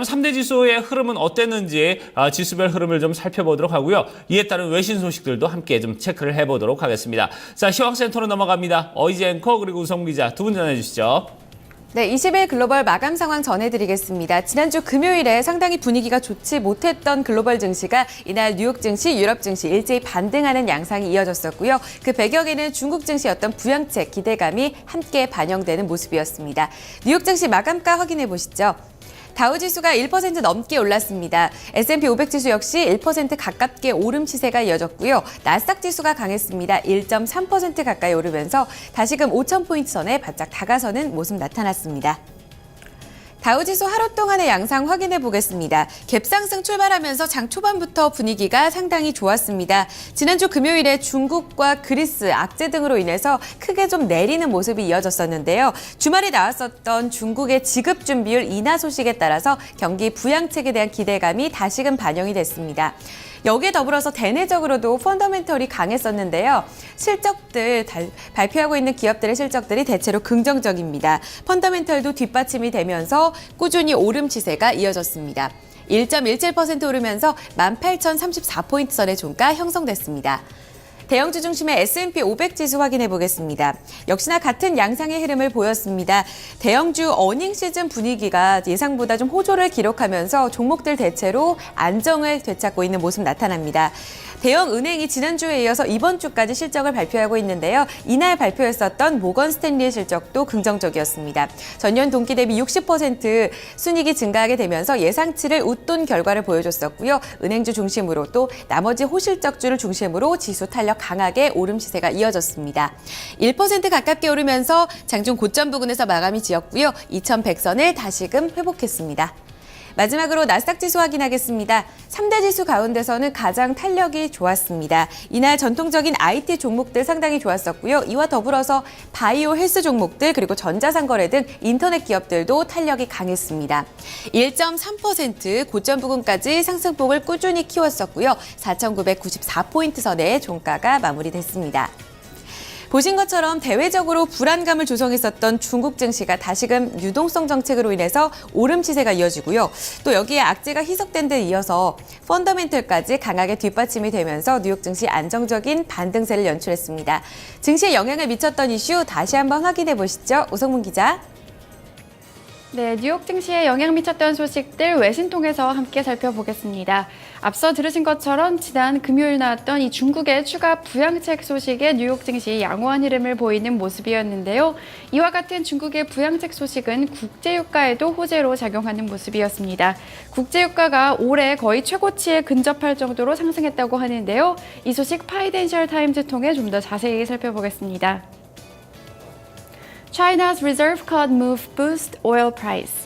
그럼 3대 지수의 흐름은 어땠는지 지수별 흐름을 좀 살펴보도록 하고요. 이에 따른 외신 소식들도 함께 좀 체크를 해보도록 하겠습니다. 자, 시황센터로 넘어갑니다. 어이지 앵커 그리고 우성 기자 두 분 전해주시죠. 네, 20일 글로벌 마감 상황 전해드리겠습니다. 지난주 금요일에 상당히 분위기가 좋지 못했던 글로벌 증시가 이날 뉴욕 증시, 유럽 증시 일제히 반등하는 양상이 이어졌었고요. 그 배경에는 중국 증시였던 부양책 기대감이 함께 반영되는 모습이었습니다. 뉴욕 증시 마감가 확인해 보시죠. 다우지수가 1% 넘게 올랐습니다. S&P 500 지수 역시 1% 가깝게 오름 시세가 이어졌고요. 나스닥 지수가 강했습니다. 1.3% 가까이 오르면서 다시금 5,000포인트 선에 바짝 다가서는 모습 나타났습니다. 다우지수 하루 동안의 양상 확인해 보겠습니다. 갭상승 출발하면서 장 초반부터 분위기가 상당히 좋았습니다. 지난주 금요일에 중국과 그리스, 악재 등으로 인해서 크게 좀 내리는 모습이 이어졌었는데요. 주말에 나왔었던 중국의 지급 준비율 인하 소식에 따라서 경기 부양책에 대한 기대감이 다시금 반영이 됐습니다. 여기에 더불어서 대내적으로도 펀더멘털이 강했었는데요. 실적들 발표하고 있는 기업들의 실적들이 대체로 긍정적입니다. 펀더멘털도 뒷받침이 되면서 꾸준히 오름 시세가 이어졌습니다. 1.17% 오르면서 18,034포인트 선의 종가 형성됐습니다. 대형주 중심의 S&P 500 지수 확인해 보겠습니다. 역시나 같은 양상의 흐름을 보였습니다. 대형주 어닝 시즌 분위기가 예상보다 좀 호조를 기록하면서 종목들 대체로 안정을 되찾고 있는 모습 나타납니다. 대형 은행이 지난주에 이어서 이번 주까지 실적을 발표하고 있는데요. 이날 발표했었던 모건 스탠리의 실적도 긍정적이었습니다. 전년 동기 대비 60% 순이익이 증가하게 되면서 예상치를 웃돈 결과를 보여줬었고요. 은행주 중심으로 또 나머지 호실적주를 중심으로 지수 탄력 강하게 오름 시세가 이어졌습니다. 1% 가깝게 오르면서 장중 고점 부근에서 마감이 지었고요. 2100선을 다시금 회복했습니다. 마지막으로 나스닥 지수 확인하겠습니다. 3대 지수 가운데서는 가장 탄력이 좋았습니다. 이날 전통적인 IT 종목들 상당히 좋았었고요. 이와 더불어서 바이오 헬스 종목들 그리고 전자상거래 등 인터넷 기업들도 탄력이 강했습니다. 1.3% 고점 부근까지 상승폭을 꾸준히 키웠었고요. 4,994포인트 선에 종가가 마무리됐습니다. 보신 것처럼 대외적으로 불안감을 조성했었던 중국 증시가 다시금 유동성 정책으로 인해서 오름 시세가 이어지고요. 또 여기에 악재가 희석된 데 이어서 펀더멘털까지 강하게 뒷받침이 되면서 뉴욕 증시 안정적인 반등세를 연출했습니다. 증시에 영향을 미쳤던 이슈 다시 한번 확인해 보시죠. 오성문 기자. 네, 뉴욕 증시에 영향 미쳤던 소식들 외신 통해서 함께 살펴보겠습니다. 앞서 들으신 것처럼 지난 금요일 나왔던 이 중국의 추가 부양책 소식에 뉴욕 증시 양호한 흐름을 보이는 모습이었는데요. 이와 같은 중국의 부양책 소식은 국제유가에도 호재로 작용하는 모습이었습니다. 국제유가가 올해 거의 최고치에 근접할 정도로 상승했다고 하는데요. 이 소식 파이낸셜 타임즈 통해 좀 더 자세히 살펴보겠습니다. China's reserve cut move boost oil price.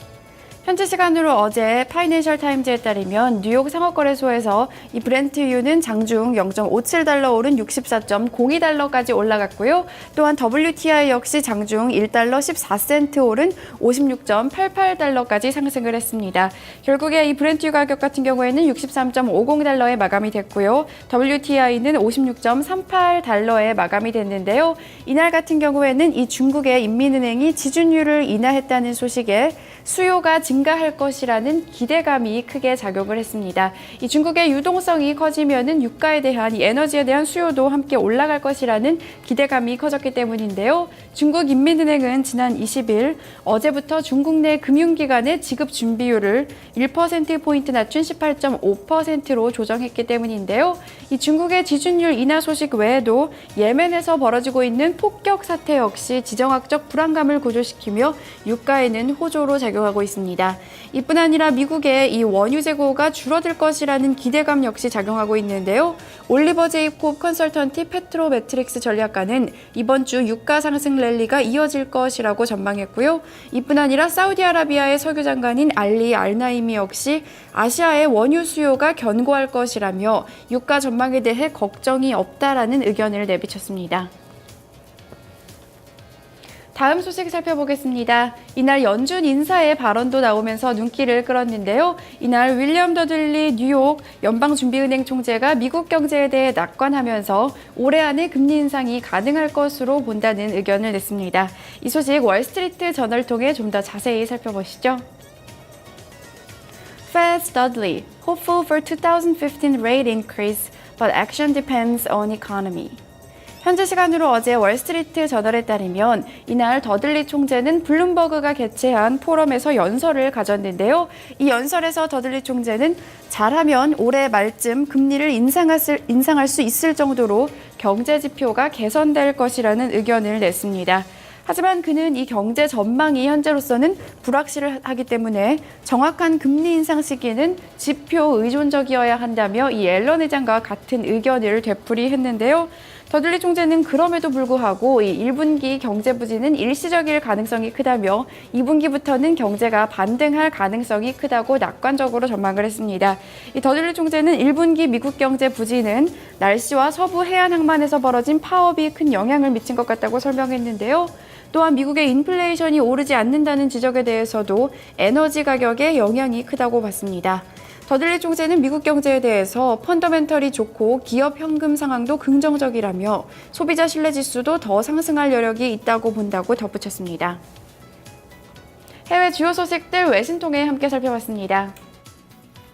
현지 시간으로 어제 파이낸셜 타임즈에 따르면 뉴욕 상업거래소에서 이 브렌트유는 장중 0.57달러 오른 64.02달러까지 올라갔고요. 또한 WTI 역시 장중 1달러 14센트 오른 56.88달러까지 상승을 했습니다. 결국에 이 브렌트유 가격 같은 경우에는 63.50달러에 마감이 됐고요. WTI는 56.38달러에 마감이 됐는데요. 이날 같은 경우에는 이 중국의 인민은행이 지준율을 인하했다는 소식에 수요가 증가할 것이라는 기대감이 크게 작용을 했습니다. 이 중국의 유동성이 커지면은 유가에 대한 이 에너지에 대한 수요도 함께 올라갈 것이라는 기대감이 커졌기 때문인데요. 중국 인민은행은 지난 20일 어제부터 중국 내 금융기관의 지급 준비율을 1%포인트 낮춘 18.5%로 조정했기 때문인데요. 이 중국의 지준율 인하 소식 외에도 예멘에서 벌어지고 있는 폭격 사태 역시 지정학적 불안감을 고조시키며 유가에는 호조로 작용하고 있습니다. 이뿐 아니라 미국의 이 원유 재고가 줄어들 것이라는 기대감 역시 작용하고 있는데요. 올리버 제이콥 컨설턴티 페트로매트릭스 전략가는 이번 주 유가 상승 랠리가 이어질 것이라고 전망했고요. 이뿐 아니라 사우디아라비아의 석유 장관인 알리 알나이미 역시 아시아의 원유 수요가 견고할 것이라며 유가 전망에 대해 걱정이 없다라는 의견을 내비쳤습니다. 다음 소식 살펴보겠습니다. 이날 연준 인사의 발언도 나오면서 눈길을 끌었는데요. 이날 윌리엄 더들리 뉴욕 연방준비은행 총재가 미국 경제에 대해 낙관하면서 올해 안에 금리 인상이 가능할 것으로 본다는 의견을 냈습니다. 이 소식 월스트리트 저널 통해 좀 더 자세히 살펴보시죠. U.S. Dudley, hopeful for 2015 rate increase, but action depends on economy. 현지 시간으로 어제 월스트리트 저널에 따르면 이날 더들리 총재는 블룸버그가 개최한 포럼에서 연설을 가졌는데요. 이 연설에서 더들리 총재는 잘하면 올해 말쯤 금리를 인상할 수 있을 정도로 경제 지표가 개선될 것이라는 의견을 냈습니다. 하지만 그는 이 경제 전망이 현재로서는 불확실하기 때문에 정확한 금리 인상 시기는 지표 의존적이어야 한다며 이 앨런 의장과 같은 의견을 되풀이했는데요. 더들리 총재는 그럼에도 불구하고 이 1분기 경제 부진은 일시적일 가능성이 크다며 2분기부터는 경제가 반등할 가능성이 크다고 낙관적으로 전망을 했습니다. 이 더들리 총재는 1분기 미국 경제 부진은 날씨와 서부 해안 항만에서 벌어진 파업이 큰 영향을 미친 것 같다고 설명했는데요. 또한 미국의 인플레이션이 오르지 않는다는 지적에 대해서도 에너지 가격에 영향이 크다고 봤습니다. 더들리 총재는 미국 경제에 대해서 펀더멘털이 좋고 기업 현금 상황도 긍정적이라며 소비자 신뢰 지수도 더 상승할 여력이 있다고 본다고 덧붙였습니다. 해외 주요 소식들 외신 통해 함께 살펴봤습니다.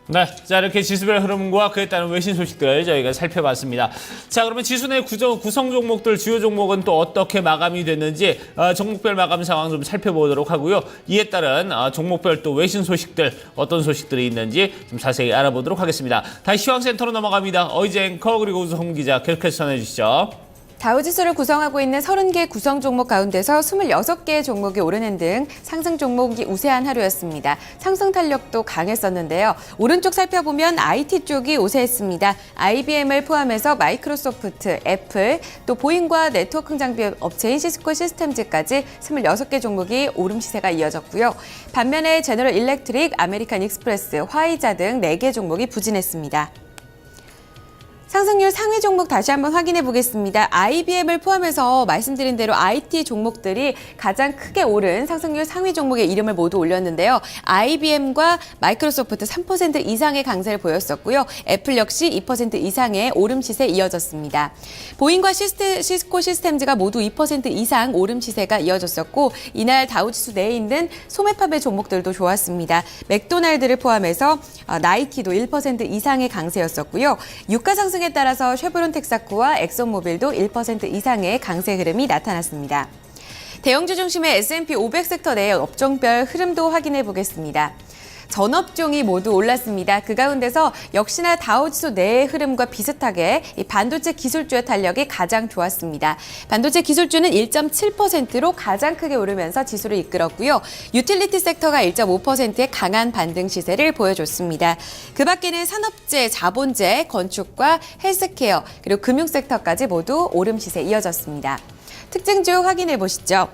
네, 자 이렇게 지수별 흐름과 그에 따른 외신 소식들 저희가 살펴봤습니다. 자 그러면 지수 내 구성 종목들 주요 종목은 또 어떻게 마감이 됐는지 종목별 마감 상황 좀 살펴보도록 하고요. 이에 따른 종목별 또 외신 소식들 어떤 소식들이 있는지 좀 자세히 알아보도록 하겠습니다. 다시 시황센터로 넘어갑니다. 어이제 앵커 그리고 우성 기자 계속해서 전해주시죠. 다우지수를 구성하고 있는 30개 구성 종목 가운데서 26개의 종목이 오르는 등 상승 종목이 우세한 하루였습니다. 상승 탄력도 강했었는데요. 오른쪽 살펴보면 IT 쪽이 우세했습니다. IBM을 포함해서 마이크로소프트, 애플, 또 보잉과 네트워크 장비 업체인 시스코 시스템즈까지 26개 종목이 오름 시세가 이어졌고요. 반면에 제너럴 일렉트릭, 아메리칸 익스프레스, 화이자 등 4개 종목이 부진했습니다. 상승률 상위 종목 다시 한번 확인해 보겠습니다. IBM을 포함해서 말씀드린 대로 IT 종목들이 가장 크게 오른 상승률 상위 종목의 이름을 모두 올렸는데요. IBM과 마이크로소프트 3% 이상의 강세를 보였었고요. 애플 역시 2% 이상의 오름 시세 이어졌습니다. 보잉과 시스코 시스템즈가 모두 2% 이상 오름 시세가 이어졌었고 이날 다우지수 내에 있는 소매팝의 종목들도 좋았습니다. 맥도날드를 포함해서 나이키도 1% 이상의 강세였었고요. 유가 상승에 따라서 쉐보론 텍사코와 엑소모빌도 1% 이상의 강세 흐름이 나타났습니다. 대형주 중심의 S&P 500 섹터 내 업종별 흐름도 확인해 보겠습니다. 전업종이 모두 올랐습니다. 그 가운데서 역시나 다우지수 내의 흐름과 비슷하게 이 반도체 기술주의 탄력이 가장 좋았습니다. 반도체 기술주는 1.7%로 가장 크게 오르면서 지수를 이끌었고요. 유틸리티 섹터가 1.5%의 강한 반등 시세를 보여줬습니다. 그 밖에는 산업재, 자본재, 건축과 헬스케어, 그리고 금융 섹터까지 모두 오름 시세 이어졌습니다. 특징주 확인해 보시죠.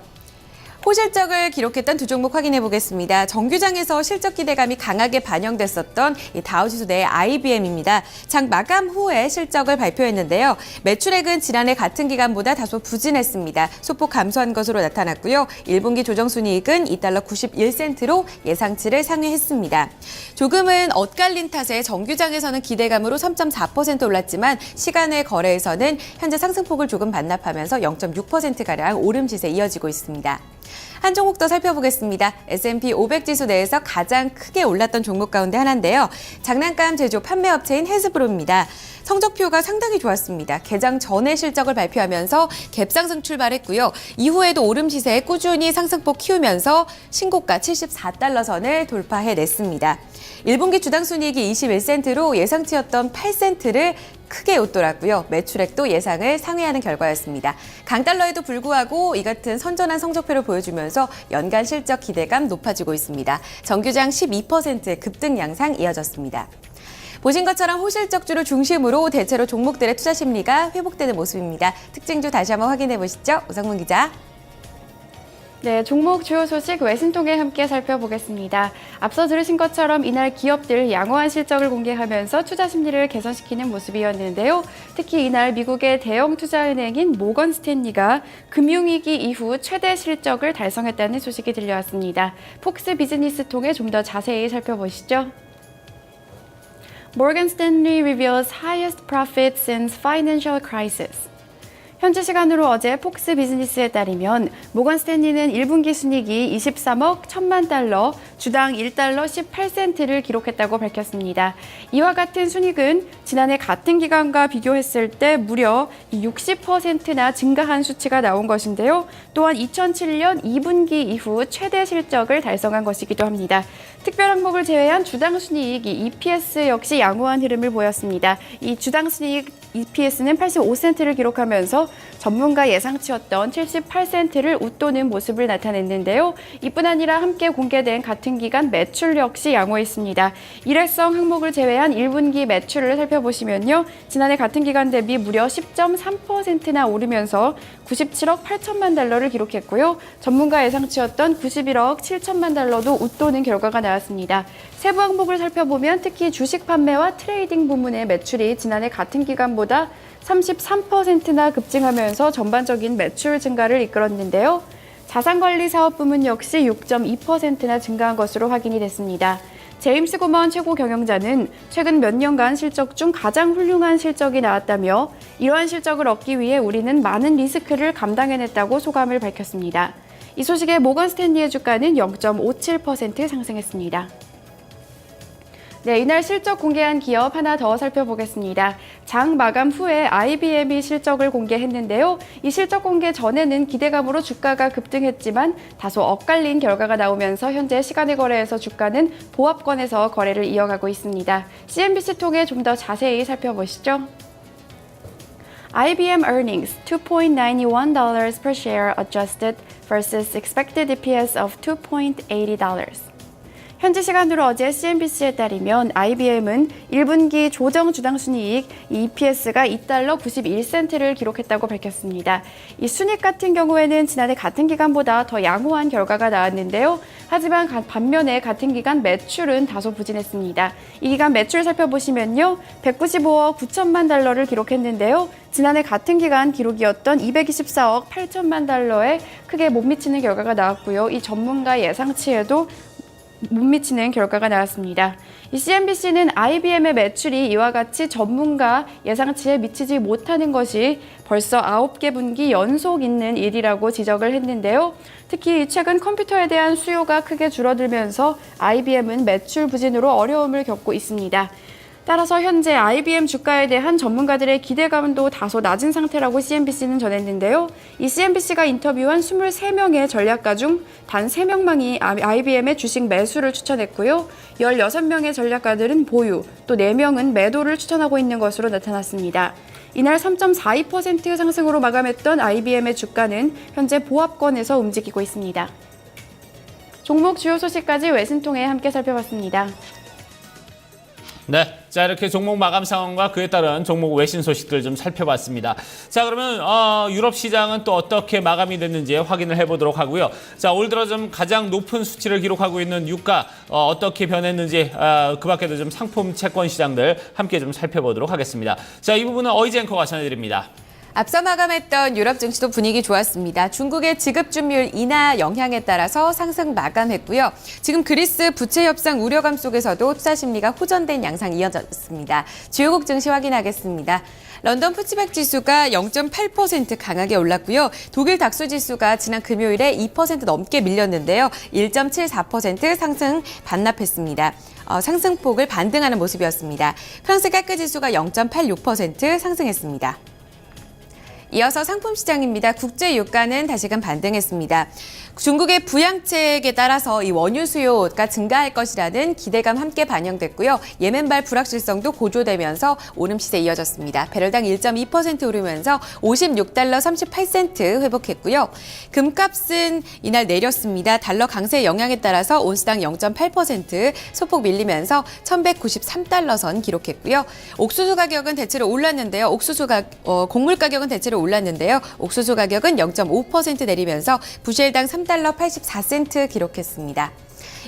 호실적을 기록했던 두 종목 확인해 보겠습니다. 정규장에서 실적 기대감이 강하게 반영됐었던 이 다우지수 내 IBM입니다. 장 마감 후에 실적을 발표했는데요. 매출액은 지난해 같은 기간보다 다소 부진했습니다. 소폭 감소한 것으로 나타났고요. 1분기 조정순이익은 $2 91센트로 예상치를 상회했습니다. 조금은 엇갈린 탓에 정규장에서는 기대감으로 3.4% 올랐지만 시간외 거래에서는 현재 상승폭을 조금 반납하면서 0.6%가량 오름 시세 이어지고 있습니다. 한 종목 더 살펴보겠습니다. S&P 500 지수 내에서 가장 크게 올랐던 종목 가운데 하나인데요. 장난감 제조 판매업체인 헤즈브로입니다. 성적표가 상당히 좋았습니다. 개장 전에 실적을 발표하면서 갭상승 출발했고요. 이후에도 오름 시세에 꾸준히 상승폭 키우면서 신고가 $74 선을 돌파해냈습니다. 1분기 주당 순이익이 21센트로 예상치였던 8센트를 크게 웃돌았고요. 매출액도 예상을 상회하는 결과였습니다. 강달러에도 불구하고 이 같은 선전한 성적표를 보여주면서 연간 실적 기대감 높아지고 있습니다. 정규장 12%의 급등 양상 이어졌습니다. 보신 것처럼 호실적주를 중심으로 대체로 종목들의 투자 심리가 회복되는 모습입니다. 특징주 다시 한번 확인해 보시죠. 우성문 기자. 네, 종목 주요 소식 외신 통해 함께 살펴보겠습니다. 앞서 들으신 것처럼 이날 기업들 양호한 실적을 공개하면서 투자 심리를 개선시키는 모습이었는데요. 특히 이날 미국의 대형 투자은행인 모건 스탠리가 금융위기 이후 최대 실적을 달성했다는 소식이 들려왔습니다. 폭스 비즈니스 통해 좀 더 자세히 살펴보시죠. Morgan Stanley reveals highest profit since financial crisis. 현지 시간으로 어제 폭스 비즈니스에 따르면 모건 스탠리는 1분기 순이익이 23억 1천만 달러, 주당 1달러 18센트를 기록했다고 밝혔습니다. 이와 같은 순이익은 지난해 같은 기간과 비교했을 때 무려 60%나 증가한 수치가 나온 것인데요. 또한 2007년 2분기 이후 최대 실적을 달성한 것이기도 합니다. 특별 항목을 제외한 주당 순이익 EPS 역시 양호한 흐름을 보였습니다. 이 주당 순이익 EPS는 85센트를 기록하면서 전문가 예상치였던 78센트를 웃도는 모습을 나타냈는데요. 이뿐 아니라 함께 공개된 같은 기간 매출 역시 양호했습니다. 일회성 항목을 제외한 1분기 매출을 살펴보시면요. 지난해 같은 기간 대비 무려 10.3%나 오르면서 97억 8천만 달러를 기록했고요. 전문가 예상치였던 91억 7천만 달러도 웃도는 결과가 나왔습니다. 세부 항목을 살펴보면 특히 주식 판매와 트레이딩 부문의 매출이 지난해 같은 기간보다 33%나 급증하면서 전반적인 매출 증가를 이끌었는데요. 자산관리 사업 부문 역시 6.2%나 증가한 것으로 확인이 됐습니다. 제임스 고먼 최고 경영자는 최근 몇 년간 실적 중 가장 훌륭한 실적이 나왔다며 이러한 실적을 얻기 위해 우리는 많은 리스크를 감당해냈다고 소감을 밝혔습니다. 이 소식에 모건 스탠리의 주가는 0.57% 상승했습니다. 네, 이날 실적 공개한 기업 하나 더 살펴보겠습니다. 장 마감 후에 IBM이 실적을 공개했는데요. 이 실적 공개 전에는 기대감으로 주가가 급등했지만 다소 엇갈린 결과가 나오면서 현재 시간의 거래에서 주가는 보합권에서 거래를 이어가고 있습니다. CNBC 통해 좀 더 자세히 살펴보시죠. IBM earnings $2.91 per share adjusted versus expected EPS of $2.80. 현지 시간으로 어제 CNBC에 따르면 IBM은 1분기 조정 주당 순이익 EPS가 2달러 91센트를 기록했다고 밝혔습니다. 이 순이익 같은 경우에는 지난해 같은 기간보다 더 양호한 결과가 나왔는데요. 하지만 반면에 같은 기간 매출은 다소 부진했습니다. 이 기간 매출 살펴보시면요. 195억 9천만 달러를 기록했는데요. 지난해 같은 기간 기록이었던 224억 8천만 달러에 크게 못 미치는 결과가 나왔고요. 이 전문가 예상치에도 못 미치는 결과가 나왔습니다. 이 CNBC는 IBM의 매출이 이와 같이 전문가 예상치에 미치지 못하는 것이 벌써 9개 분기 연속 있는 일이라고 지적을 했는데요. 특히 최근 컴퓨터에 대한 수요가 크게 줄어들면서 IBM은 매출 부진으로 어려움을 겪고 있습니다. 따라서 현재 IBM 주가에 대한 전문가들의 기대감도 다소 낮은 상태라고 CNBC는 전했는데요. 이 CNBC가 인터뷰한 23명의 전략가 중 단 3명만이 IBM의 주식 매수를 추천했고요. 16명의 전략가들은 보유, 또 4명은 매도를 추천하고 있는 것으로 나타났습니다. 이날 3.42% 상승으로 마감했던 IBM의 주가는 현재 보합권에서 움직이고 있습니다. 종목 주요 소식까지 외신통해 함께 살펴봤습니다. 네, 자 이렇게 종목 마감 상황과 그에 따른 종목 외신 소식들 좀 살펴봤습니다. 자 그러면 유럽 시장은 또 어떻게 마감이 됐는지 확인을 해보도록 하고요. 자 올 들어 좀 가장 높은 수치를 기록하고 있는 유가 어떻게 변했는지 그 밖에도 좀 상품 채권 시장들 함께 좀 살펴보도록 하겠습니다. 자 이 부분은 어이지 앵커가 전해드립니다. 앞서 마감했던 유럽 증시도 분위기 좋았습니다. 중국의 지급준율 인하 영향에 따라서 상승 마감했고요. 지금 그리스 부채 협상 우려감 속에서도 투자 심리가 호전된 양상 이어졌습니다. 주요국 증시 확인하겠습니다. 런던 푸치백 지수가 0.8% 강하게 올랐고요. 독일 닥스 지수가 지난 금요일에 2% 넘게 밀렸는데요. 1.74% 상승 반납했습니다. 상승폭을 반등하는 모습이었습니다. 프랑스 까크 지수가 0.86% 상승했습니다. 이어서 상품 시장입니다. 국제 유가는 다시금 반등했습니다. 중국의 부양책에 따라서 이 원유 수요가 증가할 것이라는 기대감 함께 반영됐고요. 예멘발 불확실성도 고조되면서 오름 시세 이어졌습니다. 배럴당 1.2% 오르면서 56달러 38센트 회복했고요. 금값은 이날 내렸습니다. 달러 강세 영향에 따라서 온스당 0.8% 소폭 밀리면서 1193달러 선 기록했고요. 옥수수 가격은 대체로 올랐는데요. 곡물 가격은 대체로 올랐는데요. 옥수수 가격은 0.5% 내리면서 부실당 3달러 84센트 기록했습니다.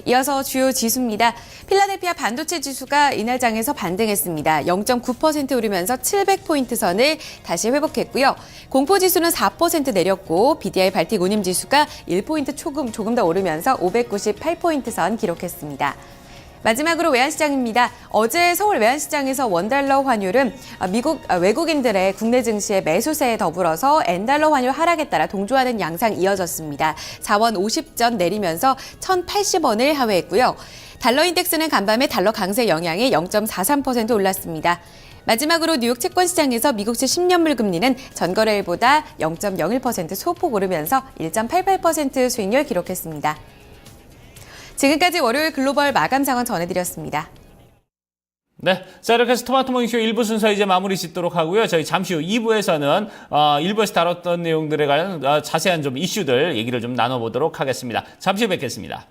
이어서 주요 지수입니다. 필라델피아 반도체 지수가 이날 장에서 반등했습니다. 0.9% 오르면서 700포인트 선을 다시 회복했고요. 공포지수는 4% 내렸고 BDI 발틱 운임 지수가 1포인트 조금 더 오르면서 598포인트 선 기록했습니다. 마지막으로 외환시장입니다. 어제 서울 외환시장에서 원달러 환율은 외국인들의 국내 증시의 매수세에 더불어서 N달러 환율 하락에 따라 동조하는 양상 이어졌습니다. 4원 50전 내리면서 1,080원을 하회했고요. 달러 인덱스는 간밤에 달러 강세 영향에 0.43% 올랐습니다. 마지막으로 뉴욕 채권시장에서 미국채 10년물 금리는 전거래일보다 0.01% 소폭 오르면서 1.88% 수익률 기록했습니다. 지금까지 월요일 글로벌 마감 상황 전해드렸습니다. 네. 자, 이렇게 해서 토마토 모닝쇼 1부 순서 이제 마무리 짓도록 하고요. 저희 잠시 후 2부에서는 1부에서 다뤘던 내용들에 관한 자세한 좀 이슈들 얘기를 좀 나눠보도록 하겠습니다. 잠시 후 뵙겠습니다.